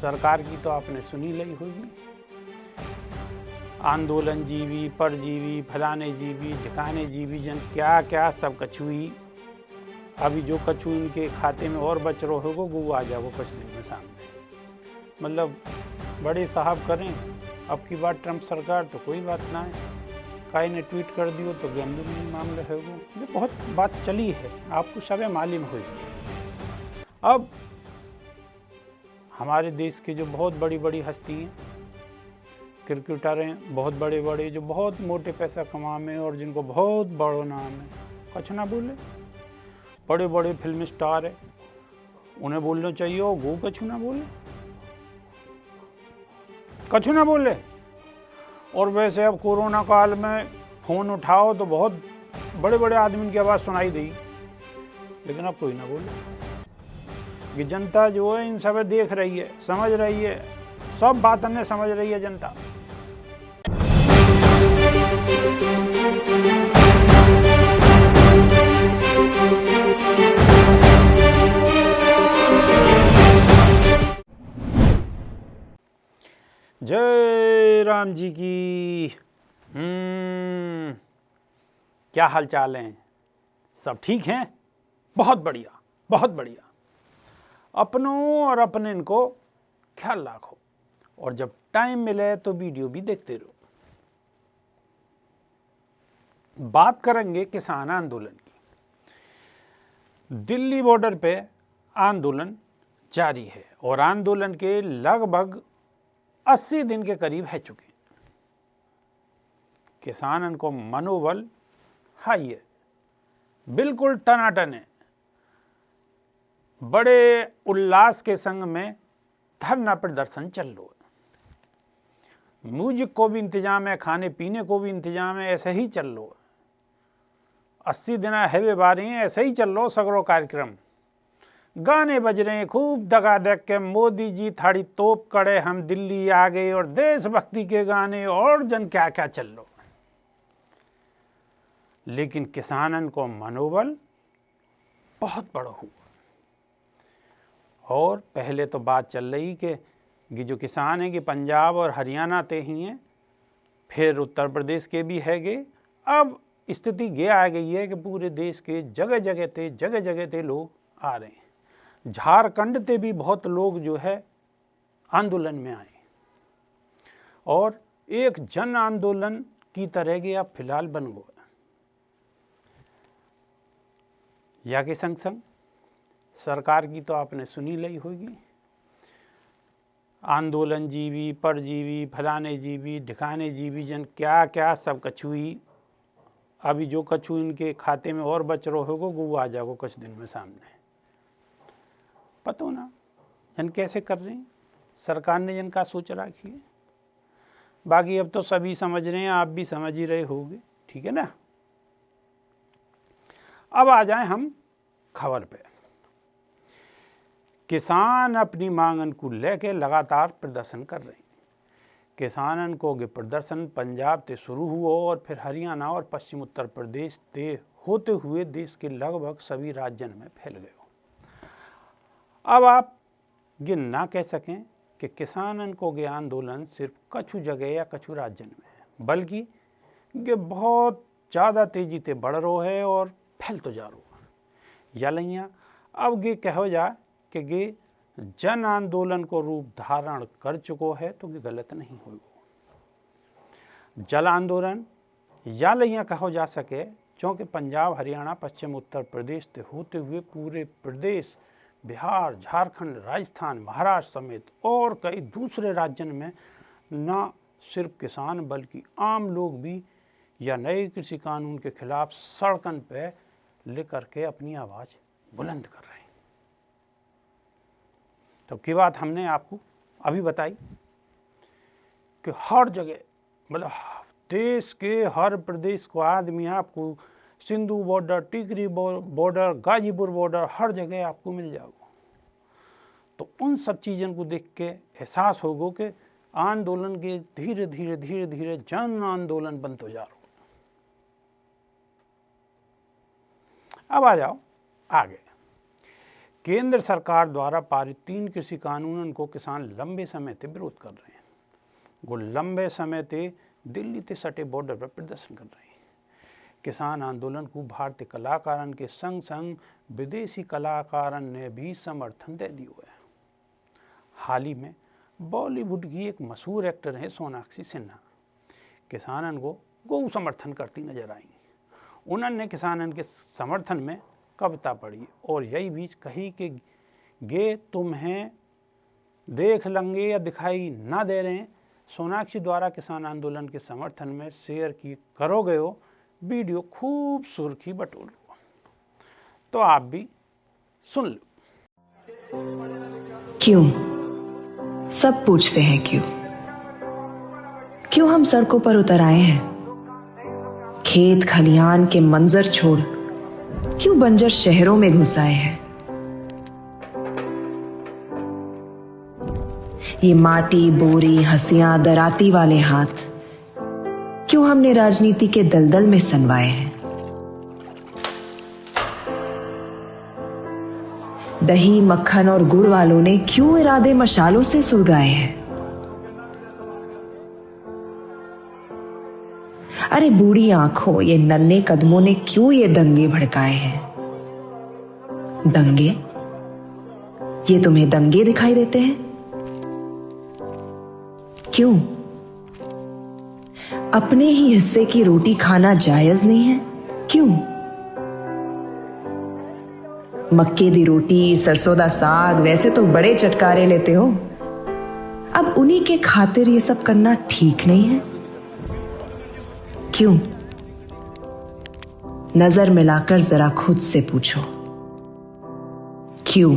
सरकार की तो आपने सुनी ली होगी। आंदोलन जीवी, परजीवी, फलाने जीवी, ढिकाने जीवी जन क्या क्या सब कछुई। अभी जो कछु इनके खाते में और बच रहा होगा वो आ जाओ कुछ दिन में सामने। मतलब बड़े साहब करें अब की बात ट्रंप सरकार तो कोई बात ना है, काई ने ट्वीट कर दियो तो गंभीर मामला है वो। ये बहुत बात चली है, आपको सब मालूम हुई। अब हमारे देश के जो बहुत बड़ी बड़ी हस्ती हैं, क्रिकेटर हैं बहुत बड़े बड़े, जो बहुत मोटे पैसा कमाए और जिनको बहुत बड़ो नाम है, कुछ ना बोले। बड़े बड़े फिल्म स्टार है, उन्हें बोलना चाहिए और वो कछु ना बोले, कछु ना बोले। और वैसे अब कोरोना काल में फ़ोन उठाओ तो बहुत बड़े बड़े आदमी की आवाज़ सुनाई दी, लेकिन अब कोई ना बोले। कि जनता जो है इन सब देख रही है, समझ रही है, सब बात ने समझ रही है जनता। जय राम जी की। क्या हाल चाल हैं? सब ठीक हैं? बहुत बढ़िया, बहुत बढ़िया। अपनों और अपने इनको ख्याल रखो और जब टाइम मिले तो वीडियो भी देखते रहो। बात करेंगे किसान आंदोलन की। दिल्ली बॉर्डर पे आंदोलन जारी है और आंदोलन के लगभग 80 दिन के करीब है चुके हैं। किसानन को मनोबल हाई है, बिल्कुल टनाटन है। बड़े उल्लास के संग में धरना प्रदर्शन चल रहा है। म्यूजिक को भी इंतजाम है, खाने पीने को भी इंतजाम है, ऐसे ही चल रहा है। 80 दिन हैवे बारी हैं, ऐसे ही चल रहा सगरो कार्यक्रम। गाने बज रहे हैं खूब दगादग के, मोदी जी थाड़ी तोप कड़े, हम दिल्ली आ गए, और देशभक्ति के गाने और जन क्या क्या चल रहा। लेकिन किसानन को मनोबल बहुत बड़ा हुआ। और पहले तो बात चल रही कि जो किसान हैं कि पंजाब और हरियाणा ते ही हैं, फिर उत्तर प्रदेश के भी है गे। अब स्थिति ये आ गई है कि पूरे देश के जगह जगह ते लोग आ रहे हैं। झारखंड ते भी बहुत लोग जो है आंदोलन में आए और एक जन आंदोलन की तरह के अब फिलहाल बन गए। या के संग संग सरकार की तो आपने सुनी ली होगी। आंदोलन जीवी, परजीवी, फलाने जीवी, ढिकाने जीवी जन क्या क्या सब कछुई। अभी जो कछु इनके खाते में और बच रहा होगा वो आ जाओगे कुछ दिन में सामने। पता ना जन कैसे कर रहे हैं, सरकार ने जन का सोच रखी है। बाकी अब तो सभी समझ रहे हैं, आप भी समझ ही रहे होगे, ठीक है ना। अब आ जाएं हम खबर पे। किसान अपनी मांगन को लेके लगातार प्रदर्शन कर रहे हैं। किसानन को ये प्रदर्शन पंजाब से शुरू हुआ और फिर हरियाणा और पश्चिम उत्तर प्रदेश से होते हुए देश के लगभग सभी राज्यों में फैल गए। अब आप ये ना कह सकें कि किसानन को ये आंदोलन सिर्फ कछु जगह या कछु राज्यों में है, बल्कि ये बहुत ज़्यादा तेजी से बढ़ रहा है और फैल तो जा रहा है। या लइया अब ये कहो जाए कि ये जन आंदोलन को रूप धारण कर चुको है तो ये गलत नहीं होगा। जल आंदोलन या लइया कहो जा सके, क्योंकि पंजाब, हरियाणा, पश्चिम उत्तर प्रदेश से होते हुए पूरे प्रदेश, बिहार, झारखंड, राजस्थान, महाराष्ट्र समेत और कई दूसरे राज्यों में न सिर्फ किसान बल्कि आम लोग भी या नए कृषि कानून के खिलाफ सड़कन पे लेकर के अपनी आवाज़ बुलंद कर रहे हैं। तो की बात हमने आपको अभी बताई कि हर जगह, मतलब देश के हर प्रदेश को आदमी आपको सिंधु बॉर्डर, टिकरी बॉर्डर, गाजीपुर बॉर्डर, हर जगह आपको मिल जाएगा। तो उन सब चीज़ों को देख के एहसास होगा कि आंदोलन के धीरे धीरे जन आंदोलन बनते जा रहा। अब आ जाओ आगे। केंद्र सरकार द्वारा पारित 3 कृषि कानूनन को किसान लंबे समय से विरोध कर रहे हैं। वो लंबे समय से दिल्ली से सटे बॉर्डर पर प्रदर्शन कर रहे हैं। किसान आंदोलन को भारतीय कलाकारन के संग संग विदेशी कलाकारन ने भी समर्थन दे दिया है। हाल ही में बॉलीवुड की एक मशहूर एक्टर है सोनाक्षी सिन्हा, किसानन को गौ समर्थन करती नजर आई। उन्होंने किसानन के समर्थन में कविता पढ़ी और यही बीच कही कि गे तुम्हें देख लेंगे या दिखाई ना दे रहे हैं। सोनाक्षी द्वारा किसान आंदोलन के समर्थन में शेयर की करो गयो वीडियो खूब सुर्खी बटोर, तो आप भी सुन लो। क्यों सब पूछते हैं क्यों हम सड़कों पर उतर आए हैं, खेत खलिहान के मंजर छोड़ क्यों बंजर शहरों में घुस आए हैं। ये माटी बोरी हंसियां दराती वाले हाथ क्यों हमने राजनीति के दलदल में सनवाए हैं। दही मक्खन और गुड़ वालों ने क्यों इरादे मशालों से सुलगाए हैं। अरे बूढ़ी आंखों ये नन्हे कदमों ने क्यों ये दंगे भड़काए हैं। दंगे, ये तुम्हें दंगे दिखाई देते हैं क्यों? अपने ही हिस्से की रोटी खाना जायज नहीं है क्यों? मक्के दी रोटी सरसों दा साग वैसे तो बड़े चटकारे लेते हो, अब उन्हीं के खातिर ये सब करना ठीक नहीं है क्यों? नजर मिलाकर जरा खुद से पूछो क्यों?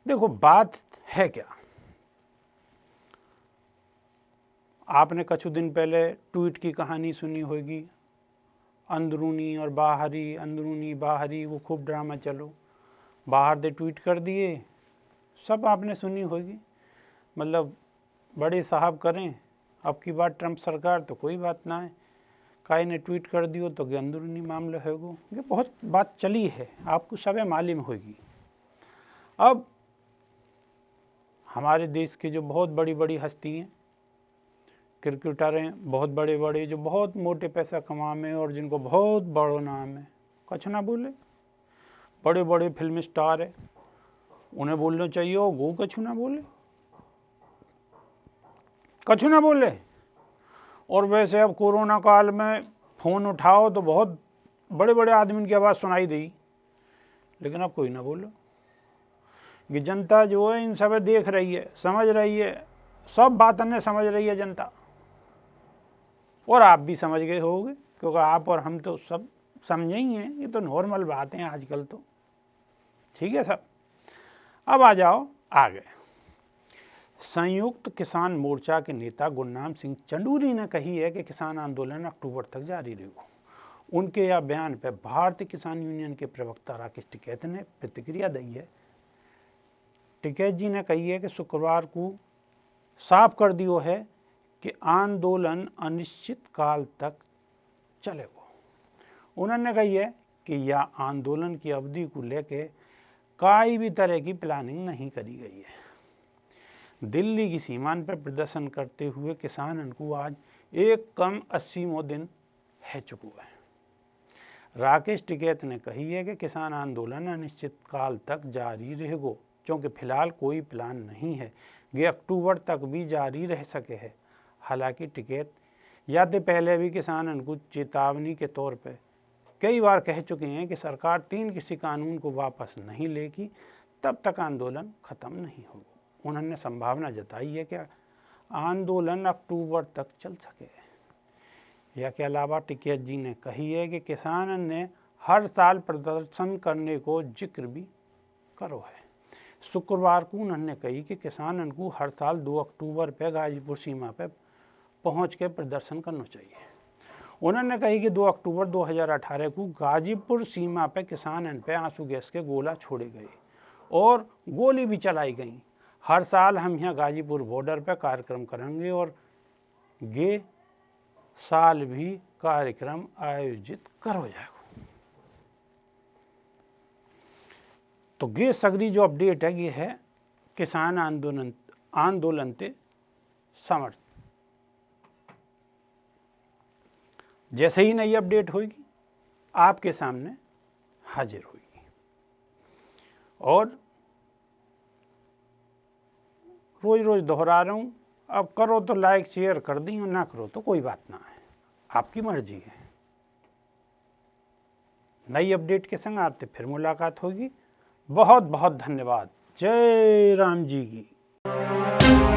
देखो बात है क्या, आपने कुछ दिन पहले ट्वीट की कहानी सुनी होगी, अंदरूनी और बाहरी, अंदरूनी बाहरी, वो खूब ड्रामा चलो, बाहर दे ट्वीट कर दिए, सब आपने सुनी होगी। मतलब बड़े साहब करें, अब की बात ट्रंप सरकार तो कोई बात ना है, काई ने ट्वीट कर दियो तो कि अंदरूनी मामला है वो, ये बहुत बात चली है, आपको सब मालूम होगी। अब हमारे देश के जो बहुत बड़ी बड़ी हस्ती हैं, क्रिकेटर हैं बहुत बड़े बड़े, जो बहुत मोटे पैसा कमाए और जिनको बहुत बड़ो नाम है, कुछ ना बोले। बड़े बड़े फिल्म स्टार है, उन्हें बोलना चाहिए, वो कछु ना बोले, कछु ना बोले। और वैसे अब कोरोना काल में फ़ोन उठाओ तो बहुत बड़े बड़े आदमी की आवाज़ सुनाई दी, लेकिन अब कोई ना बोलो। कि जनता जो है इन सब देख रही है, समझ रही है, सब बातें समझ रही है जनता, और आप भी समझ गए होगे, क्योंकि आप और हम तो सब समझे ही हैं, ये तो नॉर्मल बातें हैं आजकल तो, ठीक है सब। अब आ जाओ आगे। संयुक्त किसान मोर्चा के नेता गुरनाम सिंह चंदूरी ने कही है कि किसान आंदोलन अक्टूबर तक जारी रहेगा। उनके यह बयान पर भारतीय किसान यूनियन के प्रवक्ता राकेश टिकैत ने प्रतिक्रिया दी है। टिकैत जी ने कही है कि शुक्रवार को साफ कर दियो है कि आंदोलन अनिश्चित काल तक चलेगा। उन्होंने कही है कि यह आंदोलन की अवधि को लेकर कोई भी तरह की प्लानिंग नहीं करी गई है। दिल्ली की सीमांत पर प्रदर्शन करते हुए किसानन को आज एक कम 80वां दिन है चुका है। राकेश टिकैत ने कही है कि किसान आंदोलन अनिश्चित काल तक जारी रहेगा, क्योंकि फिलहाल कोई प्लान नहीं है, ये अक्टूबर तक भी जारी रह सके है। हालांकि टिकैत याद पहले भी किसानन को चेतावनी के तौर पर कई बार कह चुके हैं कि सरकार 3 कृषि कानून को वापस नहीं लेगी तब तक आंदोलन खत्म नहीं होगा। उन्होंने संभावना जताई है कि आंदोलन अक्टूबर तक चल सके। यह के अलावा टिकैत जी ने कही है कि किसानन ने हर साल प्रदर्शन करने को जिक्र भी करो है। शुक्रवार को उन्होंने कही कि किसानन को हर साल 2 अक्टूबर पर गाजीपुर सीमा पर पहुंच के प्रदर्शन करना चाहिए। उन्होंने कही कि 2 अक्टूबर 2018 को गाजीपुर सीमा पर किसानन पे आंसू गैस के गोला छोड़े गए और गोली भी चलाई गई। हर साल हम यहाँ गाजीपुर बॉर्डर पर कार्यक्रम करेंगे और ये साल भी कार्यक्रम आयोजित करो जाएगा। तो ये सगरी जो अपडेट है ये है किसान आंदोलन ते समर्थ। जैसे ही नई अपडेट होगी आपके सामने हाजिर होगी। और रोज रोज दोहरा रहा हूँ, अब करो तो लाइक शेयर कर दी, ना करो तो कोई बात ना है, आपकी मर्जी है। नई अपडेट के संग आपसे फिर मुलाकात होगी। बहुत बहुत धन्यवाद। जय राम जी की।